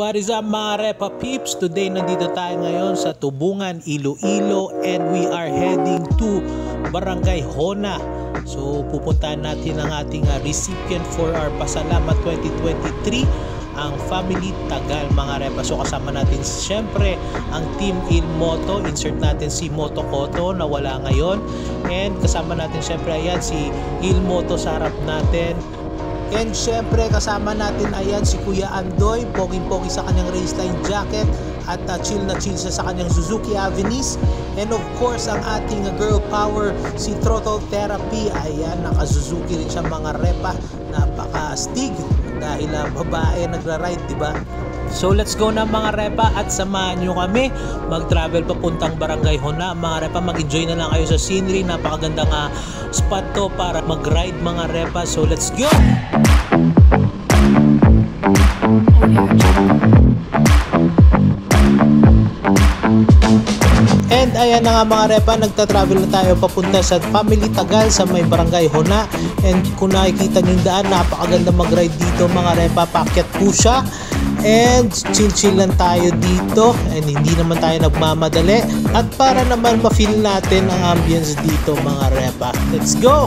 What is up mga Repa Peeps? Today nandito tayo ngayon sa Tubungan, Iloilo and we are heading to Barangay Hona. So pupuntahan natin ang ating recipient for our Pasalamat 2023, ang Family Tagal mga Repa. So kasama natin syempre ang Team Ilmoto. Insert natin si Moto Koto na wala ngayon. And kasama natin syempre ayan si Ilmoto sa harap natin. And syempre kasama natin ayan si Kuya Andoy, poging-pogi sa kanyang raceline jacket at chill na chill siya sa kanyang Suzuki Avenis. And of course ang ating girl power si Throttle Therapy, ayan naka-Suzuki rin siya mga Repa, napaka-stig dahil babae nagra-ride, diba? So let's go na mga Repa at samahan nyo kami mag-travel papuntang Barangay Hona mga Repa. Mag-enjoy na lang kayo sa scenery, napakagandang spot to para mag-ride mga Repa. So let's go! And ayan na nga mga Repa, nagta-travel na tayo papunta sa Family Tagal sa may Barangay Hona. And kung nakikita nyo yung daan, napakaganda mag-ride dito mga Repa. Paakyat po siya and chill lang tayo dito and hindi naman tayo nagmamadali at para naman ma-feel natin ang ambience dito mga Repa. Let's go!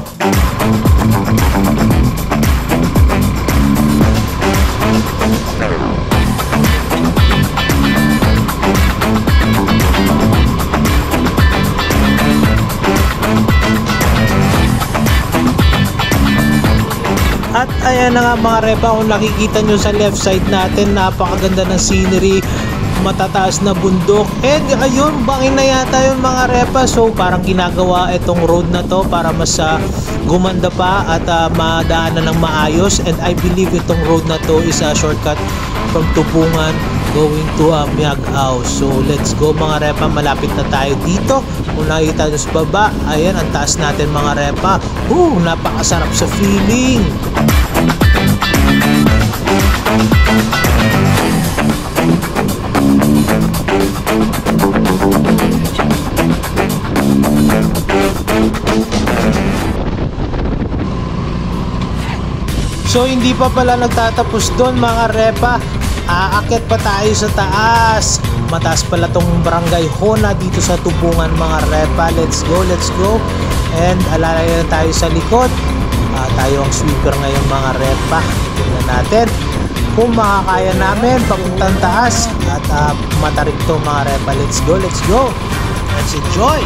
At ayan na nga mga Repa, kung nakikita nyo sa left side natin, napakaganda ng scenery, matataas na bundok. And ayun, bangin na yata yung mga Repa. So parang ginagawa itong road na to para mas gumanda pa at madaanan ng maayos. And I believe itong road na to is a shortcut from Tubungan going to Miagao. So let's go mga Repa, malapit na tayo dito. Kung nakikita nyo sa baba, ayan ang taas natin mga Repa. Napakasarap sa feeling. So hindi pa pala nagtatapos doon mga Repa. Aakyat pa tayo sa taas. Mataas pala tong Barangay Hona dito sa Tubungan mga Repa. Let's go, let's go. And alalay na tayo sa likod. Tayo ang sweeper ngayon mga Repa. Tingnan natin kung makakaya namin papuntang taas at matarik to mga Repa. Let's go, let's go. Let's enjoy.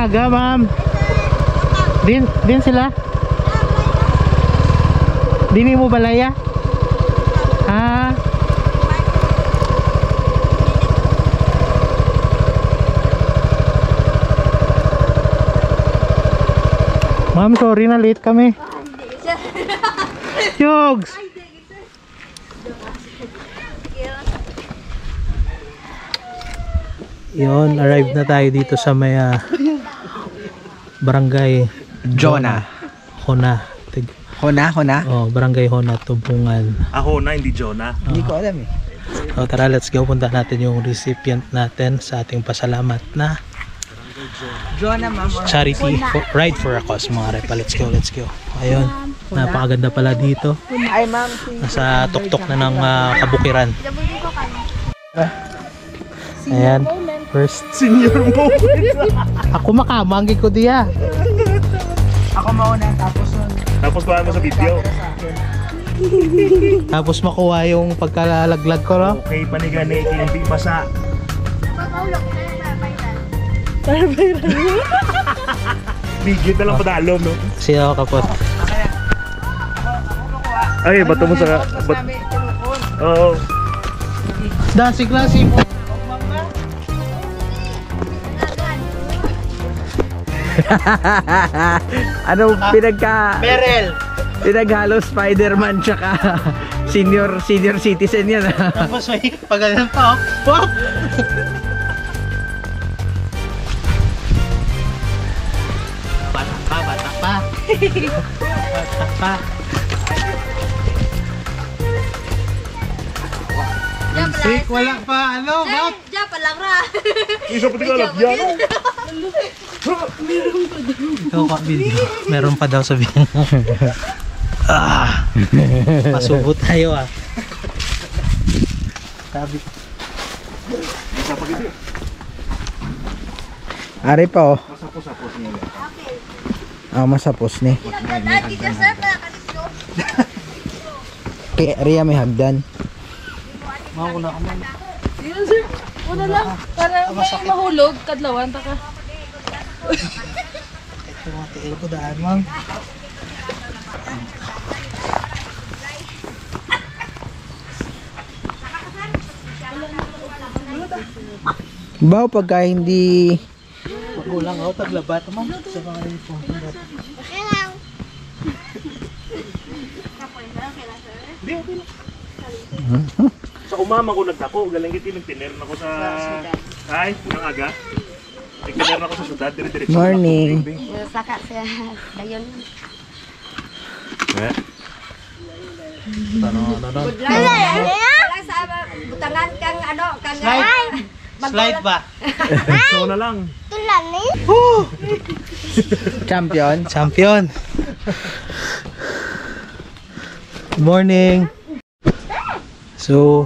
Aga, ma'am. Din sila? Dini mo balaya? Ma'am, sorry na late kami. Yogs! Yun, arrived na tayo dito sa may Barangay Hona. Hona? Oh, Barangay Hona, Tubungan. Hona, hindi Jonah. Hindi ko alam eh. So tara, let's go. Punta natin yung recipient natin sa ating pasalamat na Jonah, ma'am. charity ride for a cause mga Repa. Let's go, let's go. Ayun, napakaganda pala dito. Ay, ma'am. Nasa tuktok na ng kabukiran. Ayan, first Senior mo. ako makamanggi ko diya. Ako mauna, tapos nun. Tapos kuha mo sa video. Tapos makuha yung pagkalalaglag ko, no? Okay, panigani, hindi basa. Bigit na lang padalom, no? Siya ako kapot. Ay, bato mo sa... Oo. Dasi klase mo. Ano Merel! pinaghalo Spider-Man tsaka senior citizen yan. Tapos may pagalan pa, oh. Pop! Bata pa. Bata pa. Sick, wala pa. Ano, Bob? Diyan pa lang ra. Isa pati ka lang, yan. Ikaw ka, video. Meron pa daw sabihin mo. Masubo tayo, ah. Sabi. Ari pa oh. Masapos niya. Masapos ni. Lagi ka sir, nakakalis nyo. Kay Ria may hagdan. Makakuna ka man. Yun sir, una lang. Para may mahulog, kadlawan, taka. Ito mga tiil ko daan, mang. Baw pagka hindi Magulang ako, taglabat naman sa mga ito. Sa umama ko nagdako, galing kiti nagtiner na ko sa ay, nang aga. Nagtiner na ko sa syudad, dire-diretso. morning. Saka siya, dayon. Good luck. Wala sa butangan kang ano, kang Slide ba? So na lang. Champion. Champion. Good morning. So,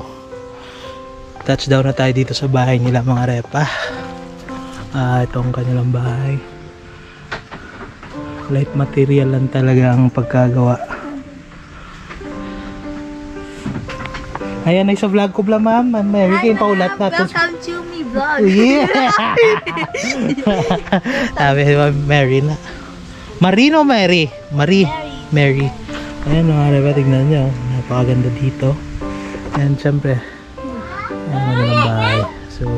touchdown na tayo dito sa bahay nila mga repa. Ito ang kanilang bahay. Light material lang talaga ang pagkagawa. Ayan ay sa vlog ko bla ma'am. Mary, kayo paulat natin. Welcome to me vlog. Yeah. Sabi ni Mary na. Marino Mary. Mary. Ayan mga repa, tignan nyo. Napakaganda dito. And syempre, ayan magandang bahay. So,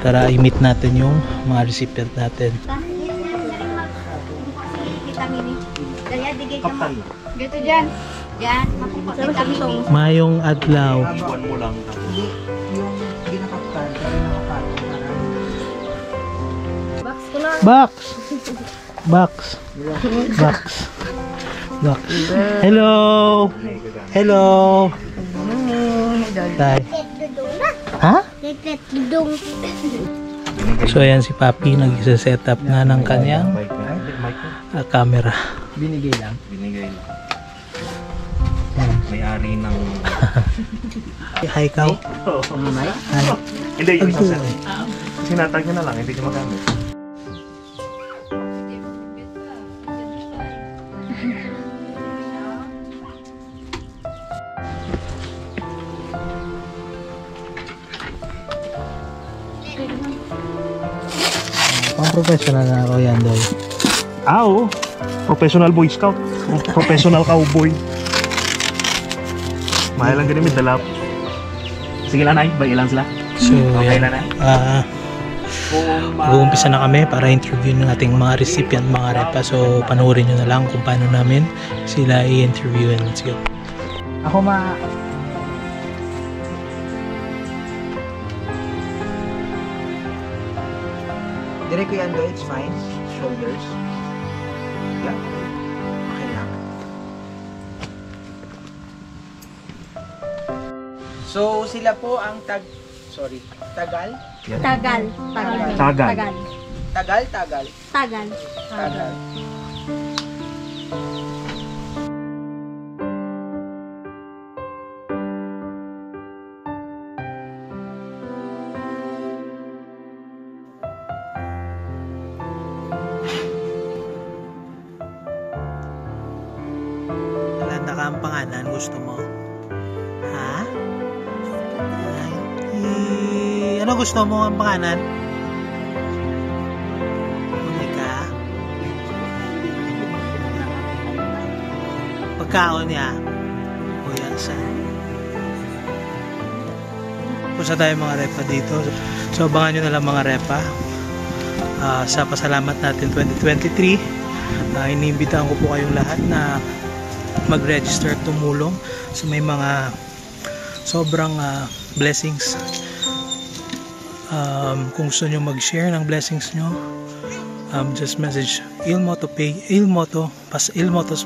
tara i-meet natin yung mga recipient natin. Kaptan. Dito dyan. Yan, makikita kami. Mayong adlaw. Iwan mo lang. Yung ginakapkan, Box ko lang. Box. Hello. Tay. Ha? So ayan si Papi nag-set up na ng kanyang camera. binigay lang. Binigay lang. May-ari ng... Hi, Kao. Mamay? Hi. Hindi, yung isang set. Sinatag niya na lang, hindi niya magamit. Pang professional na ako yan, Doy. Oo. Professional Boy Scout. Professional cowboy. Mahal lang ganun, may dalap. Sige lang, Nay. Ba ilan sila? So, Okay yan. na, Nay. Mag-uumpisa na kami para interview ng ating mga recipient, mga repa. So, panoorin nyo na lang kung paano namin sila i-interview and let's go. Ako Direct ko yan do, it's fine. Shoulders. Yeah. Okay lang. So, sila po ang Tagal? Tagal. Tagal. Tagal. Alanda ka ang pangalan, gusto mo? Ha? Ay, ano gusto mo ang pangalan? Monica? Pagkaon niya? Kuya, saan? Pusa tayo mga repa dito. So abangan nyo na lang mga repa. sa pasalamat natin 2023. Iniimbitahan ko po kayong lahat na mag-register at tumulong sa may mga sobrang blessings. Kung gusto nyo mag-share ng blessings nyo, just message Ilmotos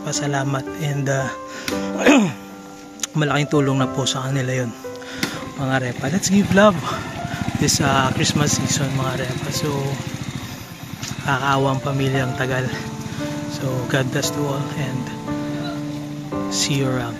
pasalamat, and malaking tulong na po sa kanila yun, mga repa. Let's give love this Christmas season, mga repa. So kakaawang pamilyang Tagal. So God bless to all, and see you around.